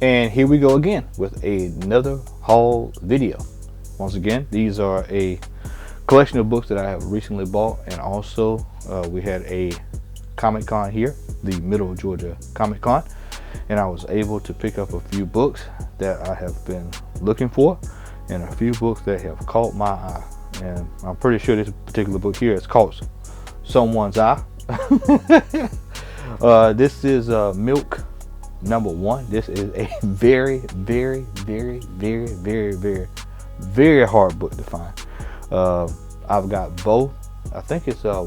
And here we go again with another haul video. Once again, these are a collection of books that I have recently bought, and also we had a Comic Con here, the Middle of Georgia Comic Con, and I was able to pick up a few books that I have been looking for and a few books that have caught my eye. And I'm pretty sure this particular book here is called Someone's Eye. This is Milk #1. This is a very hard book to find. I've got both. I think it's I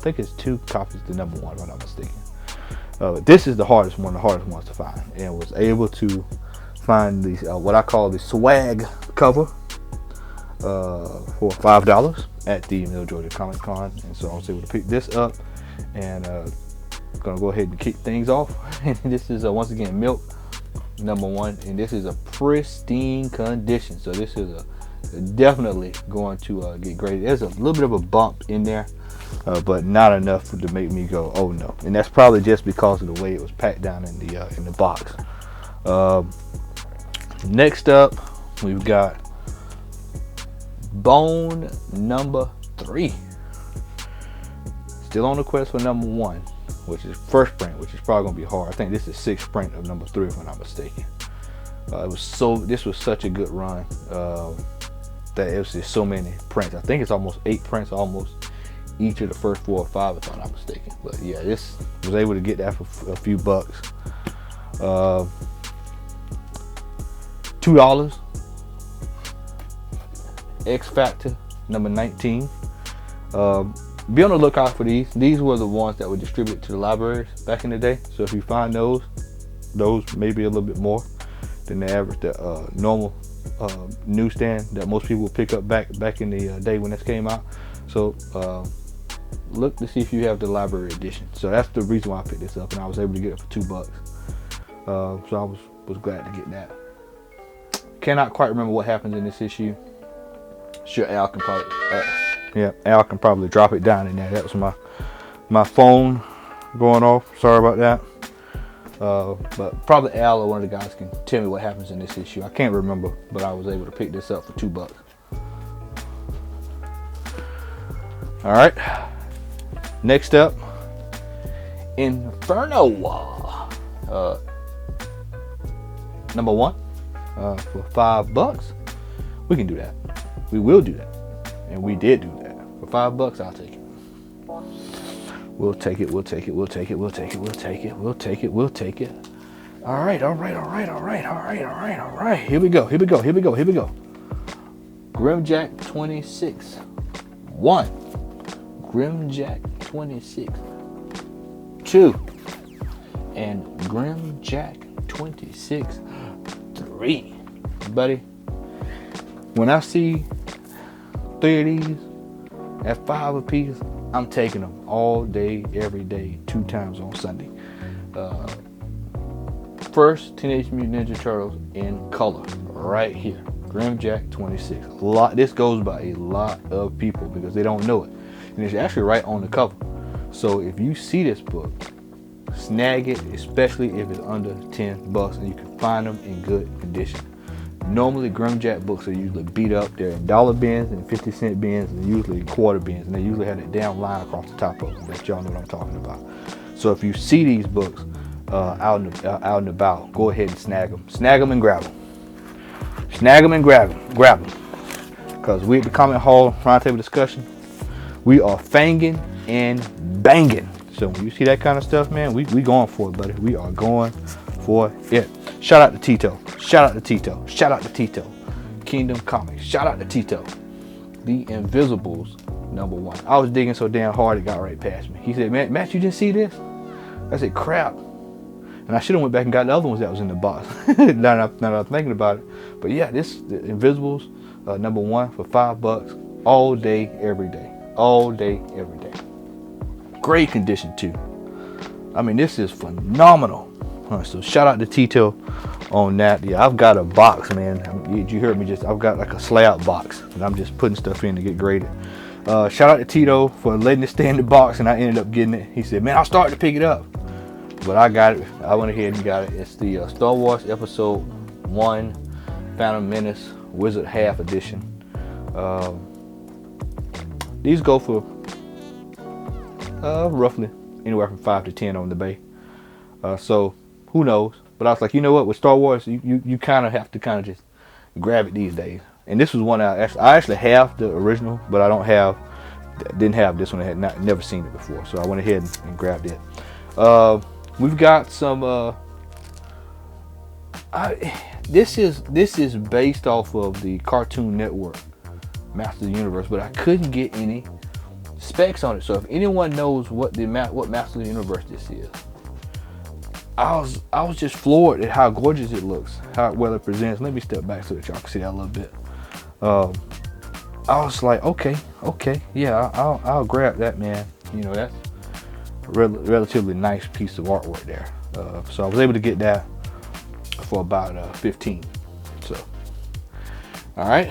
think it's 2 copies of the #1, if I'm not mistaken. This is the hardest ones to find, and was able to find these what I call the swag cover for $5 at the Middle Georgia Comic Con, and so I was able to pick this up, and gonna go ahead and kick things off. And this is once again Milk #1, and this is a pristine condition, so this is definitely going to get graded. There's a little bit of a bump in there, but not enough to make me go, oh no. And that's probably just because of the way it was packed down in the box. Next up, we've got Bone #3. Still on the quest for #1, which is first print, which is probably gonna be hard. I think this is 6th print of #3, if I'm not mistaken. This was such a good run that it was just so many prints. I think it's almost 8 prints, almost each of the first 4 or 5, if I'm not mistaken. But yeah, this was able to get that for a few bucks. $2. X Factor #19. Be on the lookout for these. These were the ones that were distributed to the libraries back in the day. So if you find those may be a little bit more than the average, normal newsstand that most people would pick up back in the day when this came out. So look to see if you have the library edition. So that's the reason why I picked this up, and I was able to get it for $2. So I was glad to get that. Cannot quite remember what happens in this issue. Sure, Al can probably drop it down in there. That was my phone going off. Sorry about that. But probably Al or one of the guys can tell me what happens in this issue. I can't remember, but I was able to pick this up for $2. All right. Next up, Inferno #1 for $5. We can do that. We will do that, and we did do that for $5. I'll take it. We'll take it. We'll take it. We'll take it. We'll take it. We'll take it. We'll take it. We'll take it. All right. All right. All right. All right. All right. All right. All right. Here we go. Here we go. Here we go. Here we go. Grimjack 26 1. Grimjack 26 2. And Grimjack 26 3. Buddy, when I see 3 of these at $5 a piece, I'm taking them all day, every day, 2 times on Sunday. First Teenage Mutant Ninja Turtles in color, right here. Grimjack 26. This goes by a lot of people because they don't know it, and it's actually right on the cover. So if you see this book, snag it, especially if it's under $10 and you can find them in good condition. Normally Grimjack books are usually beat up. They're in dollar bins and 50-cent bins, and usually in quarter bins, and they usually have that damn line across the top of them that y'all know what I'm talking about. So if you see these books out and about, go ahead and snag them. Snag them and grab them. Snag them and grab them. Because we at the Comment Hall Roundtable Discussion, we are fanging and banging. So when you see that kind of stuff, man, we going for it, buddy. We are going for it. Shout out to Tito. Shout out to Tito. Shout out to Tito. Kingdom Comics. Shout out to Tito. The Invisibles #1. I was digging so damn hard it got right past me. He said, "Man, Matt, you didn't see this?" I said, "Crap." And I should have went back and got the other ones that was in the box. now that I'm thinking about it. But yeah, the Invisibles #1 for $5 all day, every day. All day, every day. Great condition too. I mean, this is phenomenal. So shout out to Tito on that. Yeah, I've got a box, man. You heard me I've got like a slab box, and I'm just putting stuff in to get graded. Shout out to Tito for letting it stay in the box, and I ended up getting it. He said, "Man, I'll start to pick it up." but I got it. I went ahead and got it. It's the Star Wars Episode 1 Phantom Menace Wizard Half Edition. These go for roughly anywhere from 5 to 10 on the bay. So who knows? But I was like, you know what? With Star Wars, you kind of have to kind of just grab it these days. And this was one I actually have the original, but didn't have this one. I had never seen it before, so I went ahead and grabbed it. We've got some. This is based off of the Cartoon Network Master of the Universe, but I couldn't get any specs on it. So if anyone knows what Master of the Universe this is, I was just floored at how gorgeous it looks, how well it presents. Let me step back so that y'all can see that a little bit. I was like, okay, yeah, I'll grab that, man. You know, that's a relatively nice piece of artwork there. So I was able to get that for about 15. So, all right.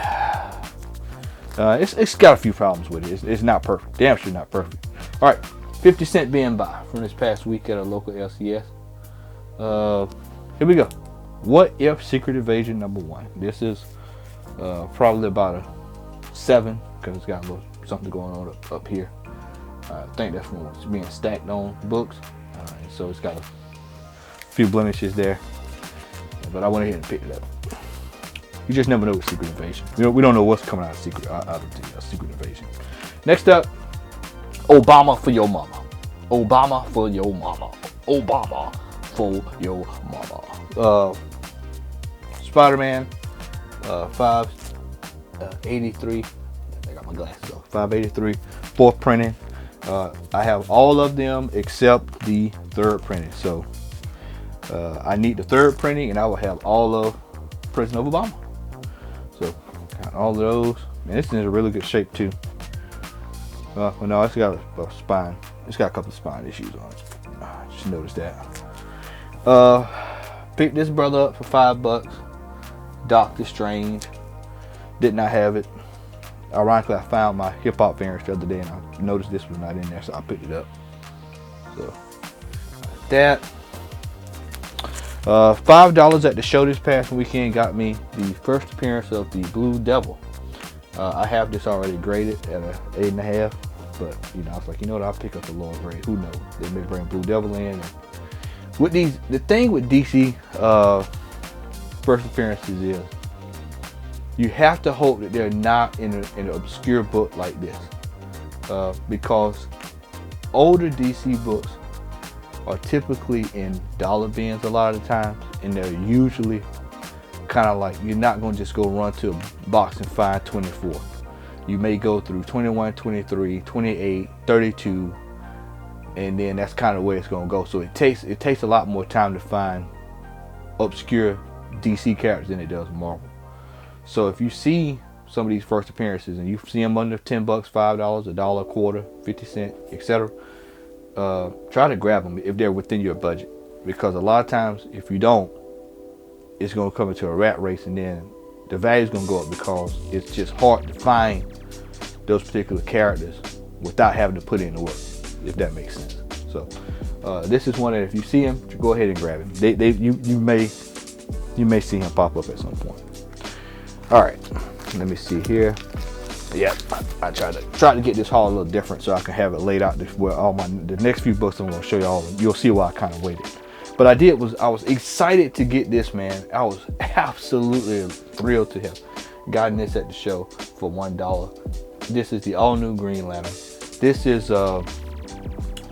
It's got a few problems with it. It's not perfect. Damn sure not perfect. All right, 50 cent being by from this past week at a local LCS. Here we go. What if Secret Invasion #1? This is probably about a 7 because it's got a little something going on up here. I think that's when it's being stacked on books. So it's got a few blemishes there. But I went ahead and picked it up. You just never know with Secret Invasion. We don't know what's coming out of Secret Invasion. Next up, Obama for your mama. Obama for your mama. Obama for your mama. Spider-Man 583. I got my glasses off. 583. 4th printing. I have all of them except the 3rd printing. So I need the 3rd printing, and I will have all of President Obama. So got all of those. Man, this is in a really good shape too. Well, no, it's got a spine. It's got a couple of spine issues on it. Just noticed that. Picked this brother up for $5. Doctor Strange. Did not have it. Ironically, I found my hip hop variant the other day, and I noticed this was not in there, so I picked it up. So that. $5 at the show this past weekend got me the first appearance of the Blue Devil. I have this already graded at a 8.5, but I was like, you know what? I'll pick up the lower grade. Who knows? They may bring Blue Devil in. And with the thing with DC first appearances is you have to hope that they're not in an obscure book like this, because older DC books are typically in dollar bins a lot of the times, and they're usually kind of like, you're not going to just go run to a box and find 24. You may go through 21, 23, 28, 32, and then that's kind of where it's going to go. So it takes a lot more time to find obscure DC characters than it does Marvel. So if you see some of these first appearances and you see them under $10, $5, $1, a quarter, 50 cents, etc., try to grab them if they're within your budget, because a lot of times if you don't, it's going to come into a rat race, and then the value is going to go up because it's just hard to find those particular characters without having to put in the work, if that makes sense. So this is one that if you see him, go ahead and grab him. You may see him pop up at some point. All right, let me see here. Yeah, I tried to get this haul a little different so I can have it laid out where the next few books I'm going to show you all. You'll see why I kind of waited. But I was excited to get this, man. I was absolutely thrilled to have gotten this at the show for $1. This is the all new Green Lantern. This is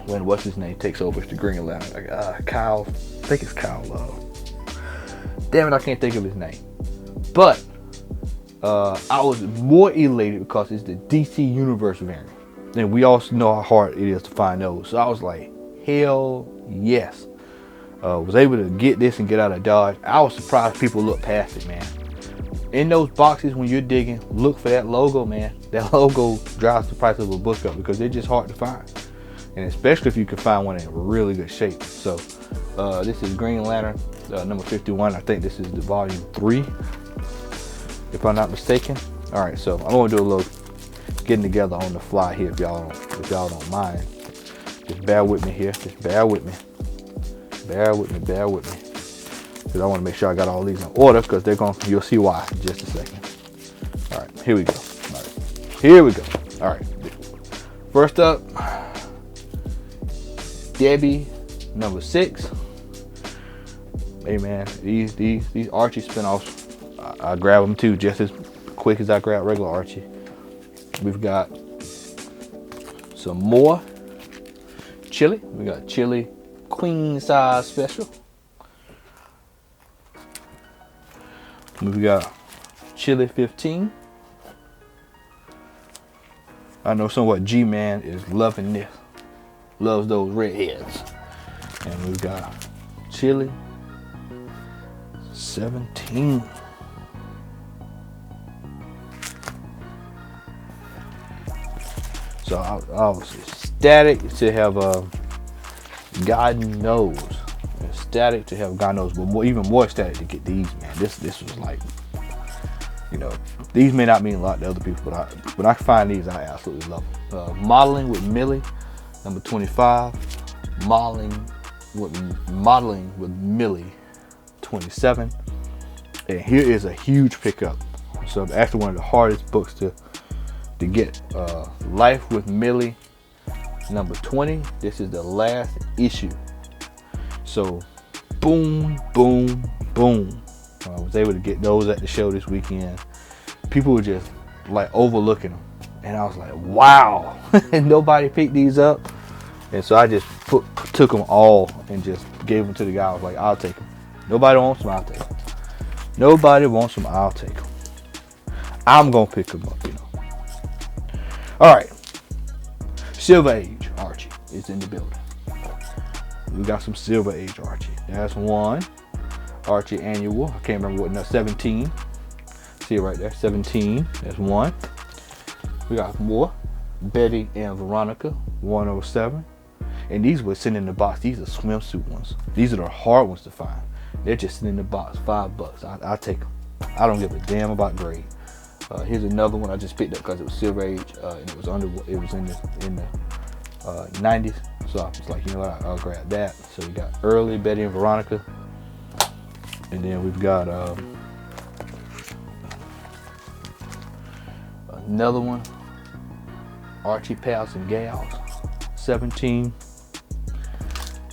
when what's his name takes over as the Green Lantern. Kyle, I think it's Kyle. Damn it, I can't think of his name. But I was more elated because it's the DC Universe variant, and we also know how hard it is to find those. So I was like, hell yes. Was able to get this and get out of Dodge. I was surprised people look past it, man. In those boxes when you're digging, look for that logo, man. That logo drives the price of a book up because they're just hard to find, and especially if you can find one in really good shape. So this is Green Lantern number 51. I think this is the volume 3, if I'm not mistaken. All right, so I'm gonna do a little getting together on the fly here, if y'all don't mind. Just bear with me here. Just bear with me. Bear with me, because I want to make sure I got all these in order, because you'll see why in just a second. All right, here we go. All right, here we go. All right, first up, Debbie, number 6. Hey man, these Archie spinoffs, I grab them too, just as quick as I grab regular Archie. We've got some more chili. We got chili queen size special. We've got chili 15. I know somewhat G-Man is loving this. Loves those redheads. And we've got chili 17. So I was ecstatic to have God knows, ecstatic to have God knows, but even more ecstatic to get these, man. This was like, you know, these may not mean a lot to other people, but when I find these, I absolutely love them. Modeling with Millie, number 25. Modeling with Millie, 27. And here is a huge pickup. So actually one of the hardest books to get. Life with Millie, number 20. This is the last issue. So boom, boom, boom. I was able to get those at the show this weekend. People were just like overlooking them, and I was like, wow. Nobody picked these up. And so I just took them all and just gave them to the guy. I was like, I'll take them. Nobody wants them, I'll take them. Nobody wants them, I'll take them. I'm gonna pick them up, you know. All right, Silver Age Archie is in the building. We got some Silver Age Archie. That's one. Archie Annual, I can't remember what, no, 17. See it right there, 17, that's one. We got more. Betty and Veronica, 107. And these were sitting in the box. These are swimsuit ones. These are the hard ones to find. They're just sitting in the box, $5. I take them. I don't give a damn about grade. Here's another one I just picked up because it was Silver Age, and it was in the 90s. So I was like, you know what, I'll grab that. So we got early Betty and Veronica, and then we've got another one, Archie Pals and Gals, 17,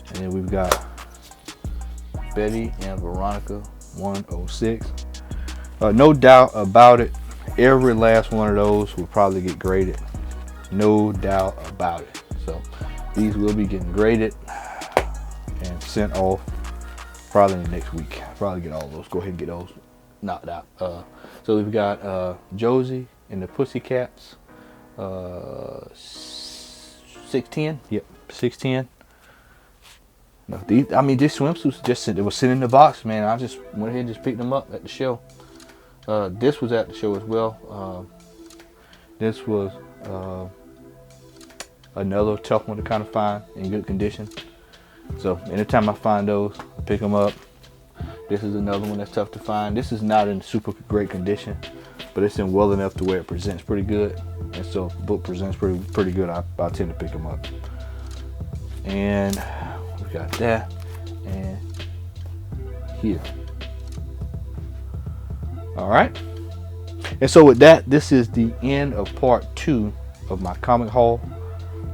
and then we've got Betty and Veronica, 106. No doubt about it, every last one of those will probably get graded. No doubt about it. So these will be getting graded and sent off probably in the next week. Probably get all those. Go ahead and get those knocked out. So we've got Josie and the Pussycats, 610. Yep, 610. No, these swimsuits they were sitting in the box, man. I just went ahead and just picked them up at the show. This was at the show as well. This was another tough one to kind of find in good condition. So anytime I find those, I pick them up. This is another one that's tough to find. This is not in super great condition, but it's in well enough to where it presents pretty good. And so if the book presents pretty good, I tend to pick them up. And we got that, and here. All right. And so with that, this is the end of part 2 of my comic haul.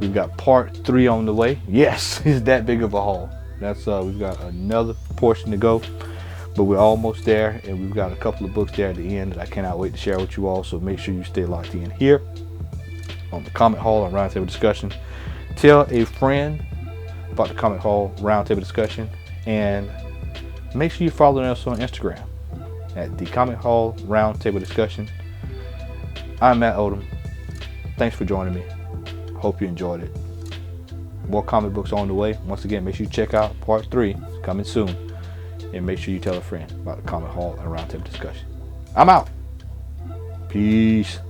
We've got part 3 on the way. Yes, it's that big of a haul. That's we've got another portion to go, but we're almost there, and we've got a couple of books there at the end that I cannot wait to share with you all. So make sure you stay locked in here on the Comic Haul and Roundtable Discussion. Tell a friend about the Comic Haul Roundtable Discussion, and make sure you follow us on Instagram at the Comic Haul Roundtable Discussion. I'm Matt Odom. Thanks for joining me. Hope you enjoyed it. More comic books on the way. Once again, make sure you check out part 3. It's coming soon. And make sure you tell a friend about the Comic Haul and Roundtable Discussion. I'm out. Peace.